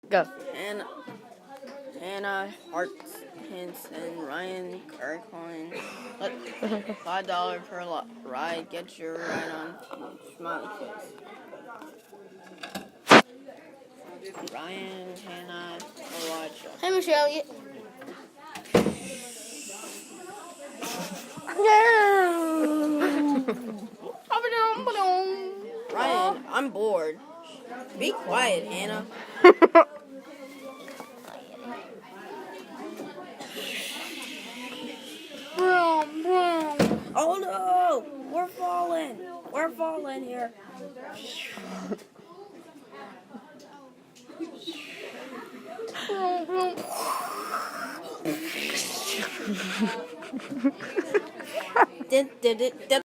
Go. Hannah Hearts Hints and Ryan Kirkline. $5 per ride. Get your ride on. Smiley face. Ryan, Hannah, Elijah. Hey, Michelle. Ryan, I'm bored. Be quiet, Hannah. Oh no! We're falling! We're falling here. Did it?